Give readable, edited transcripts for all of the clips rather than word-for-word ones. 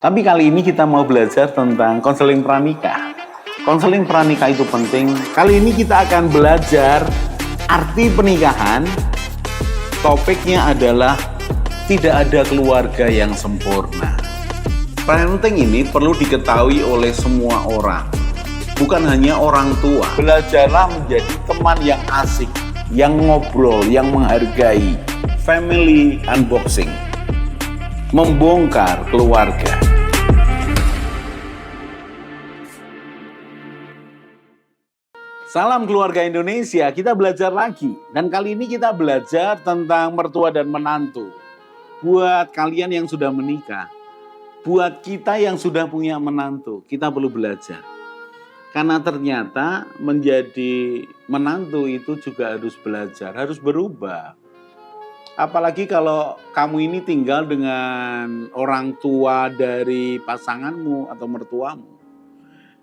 Tapi kali ini kita mau belajar tentang konseling pranikah. Konseling pranikah itu penting. Kali ini kita akan belajar arti pernikahan. Topiknya adalah tidak ada keluarga yang sempurna. Parenting ini perlu diketahui oleh semua orang, bukan hanya orang tua. Belajarlah menjadi teman yang asik, yang ngobrol, yang menghargai. Family unboxing, membongkar keluarga. Salam keluarga Indonesia, kita belajar lagi. Dan kali ini kita belajar tentang mertua dan menantu. Buat kalian yang sudah menikah, buat kita yang sudah punya menantu, kita perlu belajar. Karena ternyata menjadi menantu itu juga harus belajar, harus berubah. Apalagi kalau kamu ini tinggal dengan orang tua dari pasanganmu atau mertuamu.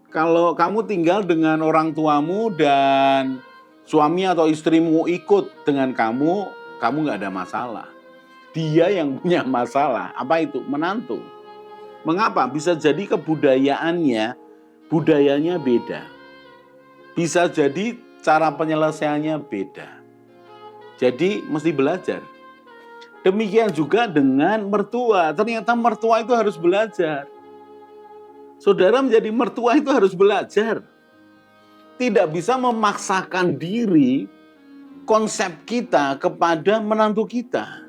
Kalau kamu tinggal dengan orang tuamu dan suami atau istrimu ikut dengan kamu nggak ada masalah. Dia yang punya masalah. Apa itu? Menantu. Mengapa? Bisa jadi budayanya beda. Bisa jadi cara penyelesaiannya beda. Jadi mesti belajar. Demikian juga dengan mertua. Ternyata mertua itu harus belajar. Saudara menjadi mertua itu harus belajar. Tidak bisa memaksakan diri konsep kita kepada menantu kita.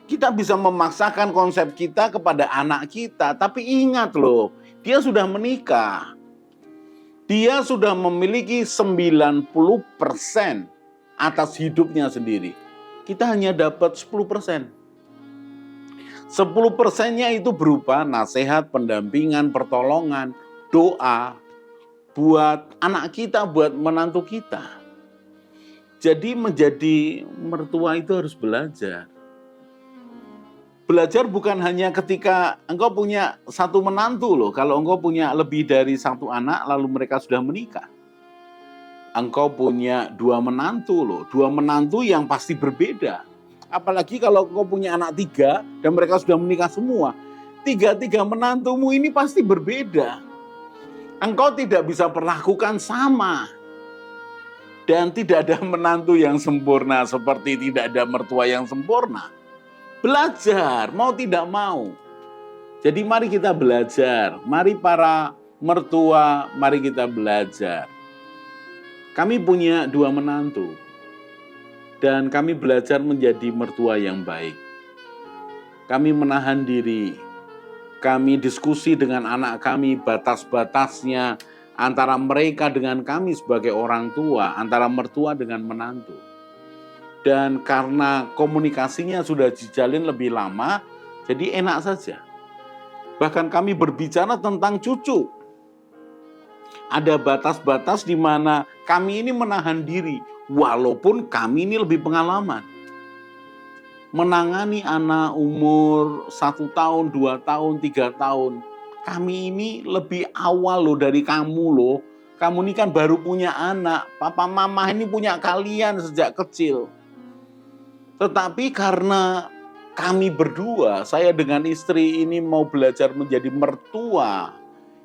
Kita bisa memaksakan konsep kita kepada anak kita. Tapi ingat loh, dia sudah menikah. Dia sudah memiliki 90% atas hidupnya sendiri. Kita hanya dapat 10%. 10%-nya itu berupa nasihat, pendampingan, pertolongan, doa buat anak kita, buat menantu kita. Jadi menjadi mertua itu harus belajar. Belajar bukan hanya ketika engkau punya satu menantu loh. Kalau engkau punya lebih dari satu anak lalu mereka sudah menikah. Engkau punya 2 menantu loh. 2 menantu yang pasti berbeda. Apalagi kalau kau punya anak 3 dan mereka sudah menikah semua. 3 menantumu ini pasti berbeda. Engkau tidak bisa perlakukan sama. Dan tidak ada menantu yang sempurna seperti tidak ada mertua yang sempurna. Belajar, mau tidak mau. Jadi mari kita belajar. Mari para mertua, mari kita belajar. Kami punya 2 menantu. Dan kami belajar menjadi mertua yang baik. Kami menahan diri. Kami diskusi dengan anak kami batas-batasnya antara mereka dengan kami sebagai orang tua, antara mertua dengan menantu. Dan karena komunikasinya sudah dijalin lebih lama, jadi enak saja. Bahkan kami berbicara tentang cucu. Ada batas-batas di mana kami ini menahan diri. Walaupun kami ini lebih pengalaman. Menangani anak umur 1 tahun, 2 tahun, 3 tahun. Kami ini lebih awal loh dari kamu loh. Kamu ini kan baru punya anak. Papa mama ini punya kalian sejak kecil. Tetapi karena kami berdua, saya dengan istri ini mau belajar menjadi mertua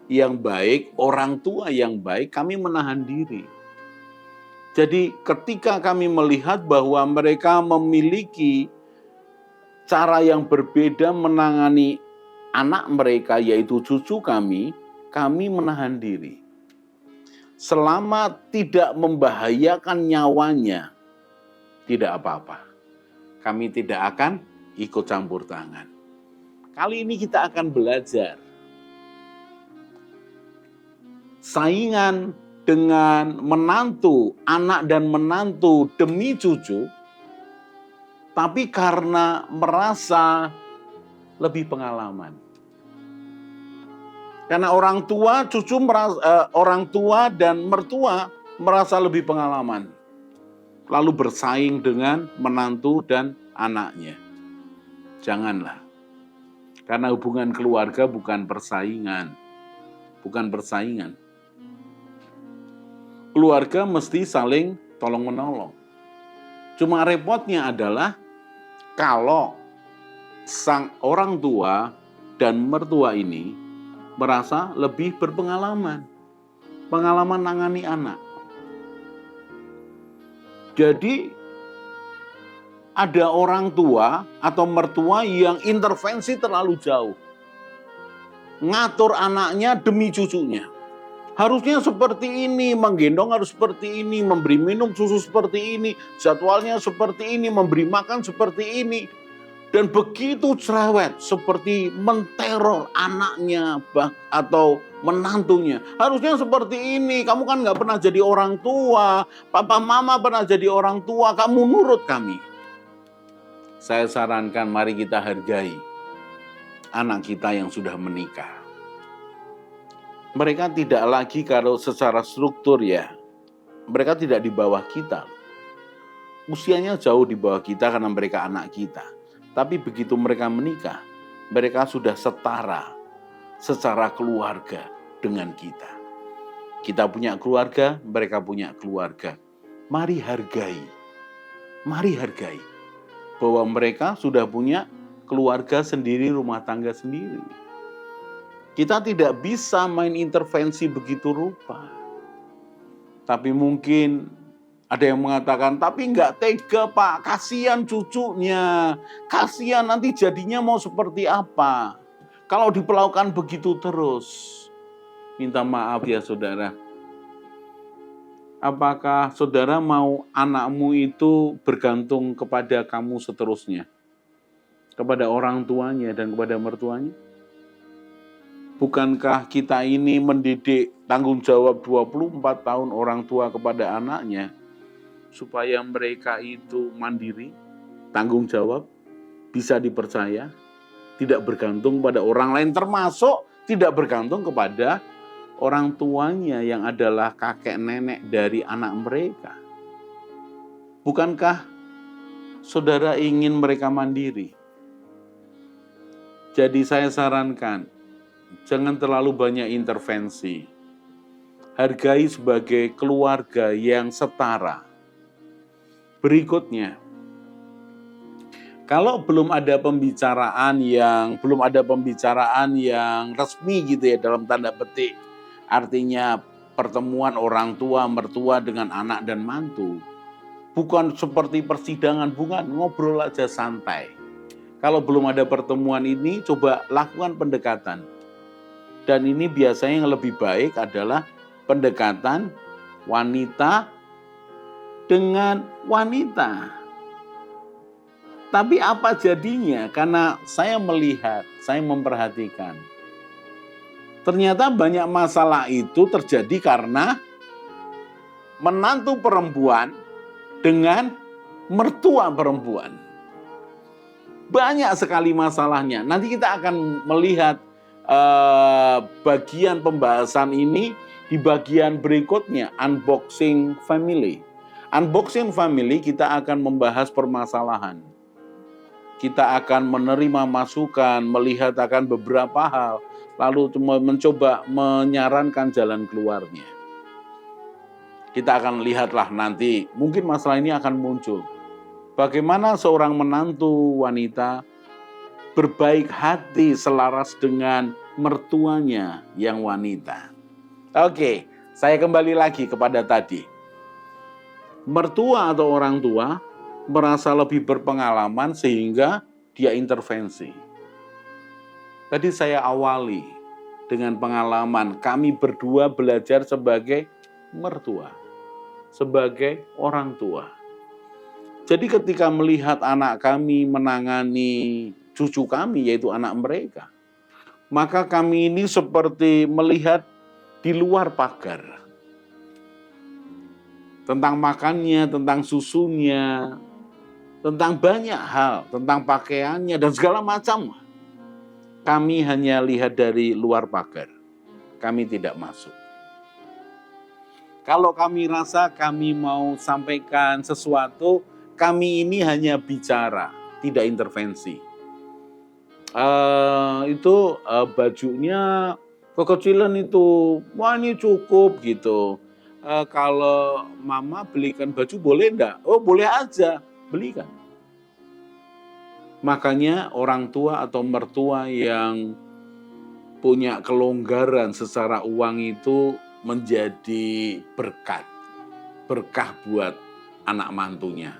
yang baik, orang tua yang baik, kami menahan diri. Jadi ketika kami melihat bahwa mereka memiliki cara yang berbeda menangani anak mereka, yaitu cucu kami menahan diri. Selama tidak membahayakan nyawanya, tidak apa-apa. Kami tidak akan ikut campur tangan. Kali ini kita akan belajar. Saingan dengan menantu, anak dan menantu demi cucu, tapi karena merasa lebih pengalaman. Karena orang tua, orang tua dan mertua merasa lebih pengalaman. Lalu bersaing dengan menantu dan anaknya. Janganlah. Karena hubungan keluarga bukan persaingan. Bukan persaingan. Keluarga mesti saling tolong-menolong. Cuma repotnya adalah kalau sang orang tua dan mertua ini merasa lebih berpengalaman. Pengalaman nangani anak. Jadi ada orang tua atau mertua yang intervensi terlalu jauh. Ngatur anaknya demi cucunya. Harusnya seperti ini, menggendong harus seperti ini, memberi minum susu seperti ini, jadwalnya seperti ini, memberi makan seperti ini. Dan begitu cerewet, seperti menteror anaknya atau menantunya. Harusnya seperti ini, kamu kan nggak pernah jadi orang tua, papa mama pernah jadi orang tua, kamu nurut kami. Saya sarankan mari kita hargai anak kita yang sudah menikah. Mereka tidak lagi kalau secara struktur ya, mereka tidak di bawah kita. Usianya jauh di bawah kita karena mereka anak kita. Tapi begitu mereka menikah, mereka sudah setara secara keluarga dengan kita. Kita punya keluarga, mereka punya keluarga. Mari hargai bahwa mereka sudah punya keluarga sendiri, rumah tangga sendiri. Kita tidak bisa main intervensi begitu rupa. Tapi mungkin ada yang mengatakan, tapi nggak tega Pak, kasihan cucunya. Kasihan nanti jadinya mau seperti apa. Kalau diperlakukan begitu terus. Minta maaf ya saudara. Apakah saudara mau anakmu itu bergantung kepada kamu seterusnya? Kepada orang tuanya dan kepada mertuanya? Bukankah kita ini mendidik tanggung jawab 24 tahun orang tua kepada anaknya supaya mereka itu mandiri, tanggung jawab, bisa dipercaya, tidak bergantung pada orang lain, termasuk tidak bergantung kepada orang tuanya yang adalah kakek nenek dari anak mereka. Bukankah saudara ingin mereka mandiri? Jadi saya sarankan, jangan terlalu banyak intervensi. Hargai sebagai keluarga yang setara. Berikutnya, kalau belum ada pembicaraan yang resmi gitu ya dalam tanda petik, artinya pertemuan orang tua, mertua dengan anak dan mantu, bukan seperti persidangan, bukan, ngobrol aja santai. Kalau belum ada pertemuan ini, coba lakukan pendekatan. Dan ini biasanya yang lebih baik adalah pendekatan wanita dengan wanita. Tapi apa jadinya? Karena saya melihat, saya memperhatikan. Ternyata banyak masalah itu terjadi karena menantu perempuan dengan mertua perempuan. Banyak sekali masalahnya. Nanti kita akan melihat bagian pembahasan ini di bagian berikutnya, unboxing family. Unboxing family kita akan membahas permasalahan. Kita akan menerima masukan, melihat akan beberapa hal, lalu mencoba menyarankan jalan keluarnya. Kita akan lihatlah nanti, mungkin masalah ini akan muncul. Bagaimana seorang menantu wanita berbaik hati selaras dengan mertuanya yang wanita. Oke, saya kembali lagi kepada tadi. Mertua atau orang tua merasa lebih berpengalaman sehingga dia intervensi. Tadi saya awali dengan pengalaman kami berdua belajar sebagai mertua, sebagai orang tua. Jadi ketika melihat anak kami menangani cucu kami, yaitu anak mereka, maka kami ini seperti melihat di luar pagar. Tentang makannya, tentang susunya, tentang banyak hal, tentang pakaiannya dan segala macam. Kami hanya lihat dari luar pagar. Kami tidak masuk. Kalau kami rasa kami mau sampaikan sesuatu, kami ini hanya bicara, tidak intervensi. Bajunya kekecilan itu, wah ini cukup gitu. Kalau mama belikan baju boleh enggak? Oh boleh aja, belikan. Makanya orang tua atau mertua yang punya kelonggaran secara uang itu menjadi berkah buat anak mantunya.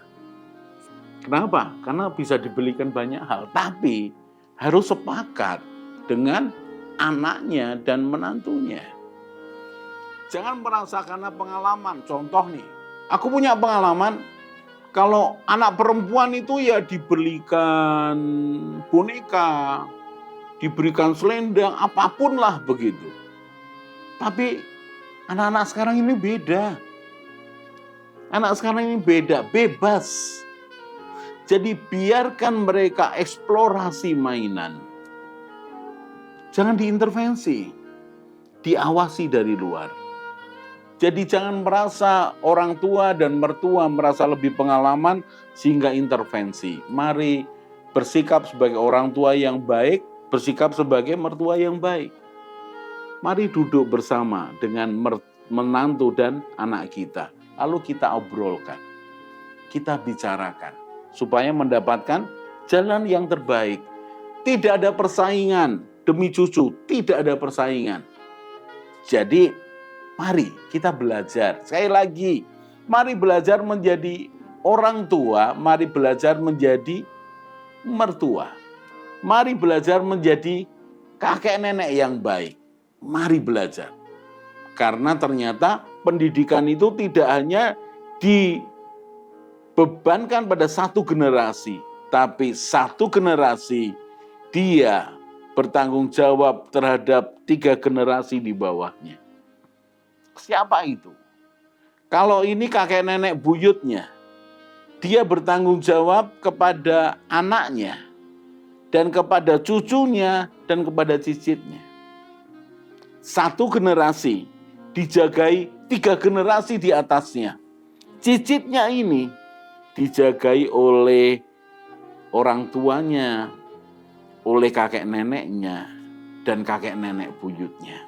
Kenapa? Karena bisa dibelikan banyak hal, tapi harus sepakat dengan anaknya dan menantunya. Jangan merasa karena pengalaman. Contoh nih, aku punya pengalaman, kalau anak perempuan itu ya dibelikan boneka, diberikan selendang, apapun lah begitu. Tapi anak-anak sekarang ini beda. Anak sekarang ini beda, bebas. Jadi biarkan mereka eksplorasi mainan. Jangan diintervensi, diawasi dari luar. Jadi jangan merasa orang tua dan mertua merasa lebih pengalaman sehingga intervensi. Mari bersikap sebagai orang tua yang baik, bersikap sebagai mertua yang baik. Mari duduk bersama dengan menantu dan anak kita. Lalu kita obrolkan, kita bicarakan, supaya mendapatkan jalan yang terbaik. Tidak ada persaingan demi cucu, tidak ada persaingan. Jadi mari kita belajar. Sekali lagi, mari belajar menjadi orang tua, mari belajar menjadi mertua. Mari belajar menjadi kakek nenek yang baik. Mari belajar. Karena ternyata pendidikan itu tidak hanya dibebankan pada satu generasi, tapi satu generasi dia bertanggung jawab terhadap 3 generasi di bawahnya. Siapa itu? Kalau ini kakek nenek buyutnya, dia bertanggung jawab kepada anaknya, dan kepada cucunya, dan kepada cicitnya. Satu generasi dijagai 3 generasi di atasnya. Cicitnya ini dijagai oleh orang tuanya, oleh kakek neneknya, dan kakek nenek buyutnya.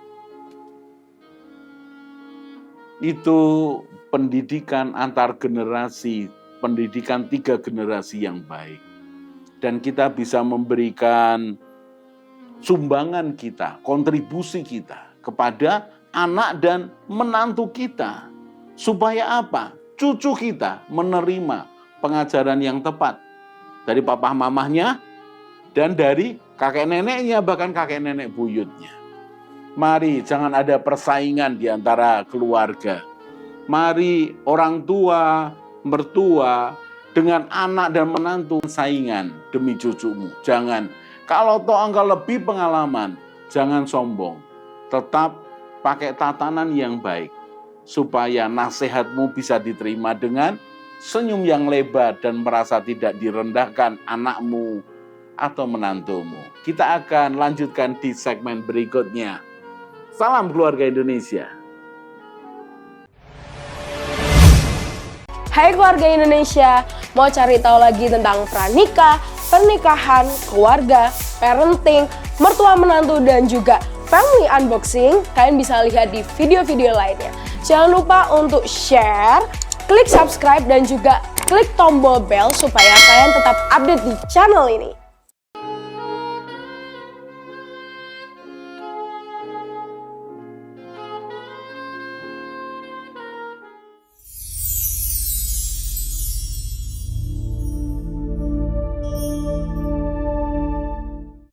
Itu pendidikan antar generasi, pendidikan 3 generasi yang baik. Dan kita bisa memberikan sumbangan kita, kontribusi kita kepada anak dan menantu kita. Supaya apa? Cucu kita menerima pengajaran yang tepat dari papa mamahnya dan dari kakek neneknya, bahkan kakek nenek buyutnya. Mari jangan ada persaingan di antara keluarga. Mari orang tua, mertua dengan anak dan menantu saingan demi cucumu. Jangan. Kalau toh engkau lebih pengalaman, jangan sombong. Tetap pakai tatanan yang baik supaya nasihatmu bisa diterima dengan senyum yang lebar dan merasa tidak direndahkan anakmu atau menantumu. Kita akan lanjutkan di segmen berikutnya. Salam keluarga Indonesia. Hai keluarga Indonesia, mau cari tahu lagi tentang pranikah, pernikahan, keluarga, parenting, mertua menantu, dan juga family unboxing? Kalian bisa lihat di video-video lainnya. Jangan lupa untuk share, klik subscribe, dan juga klik tombol bell supaya kalian tetap update di channel ini.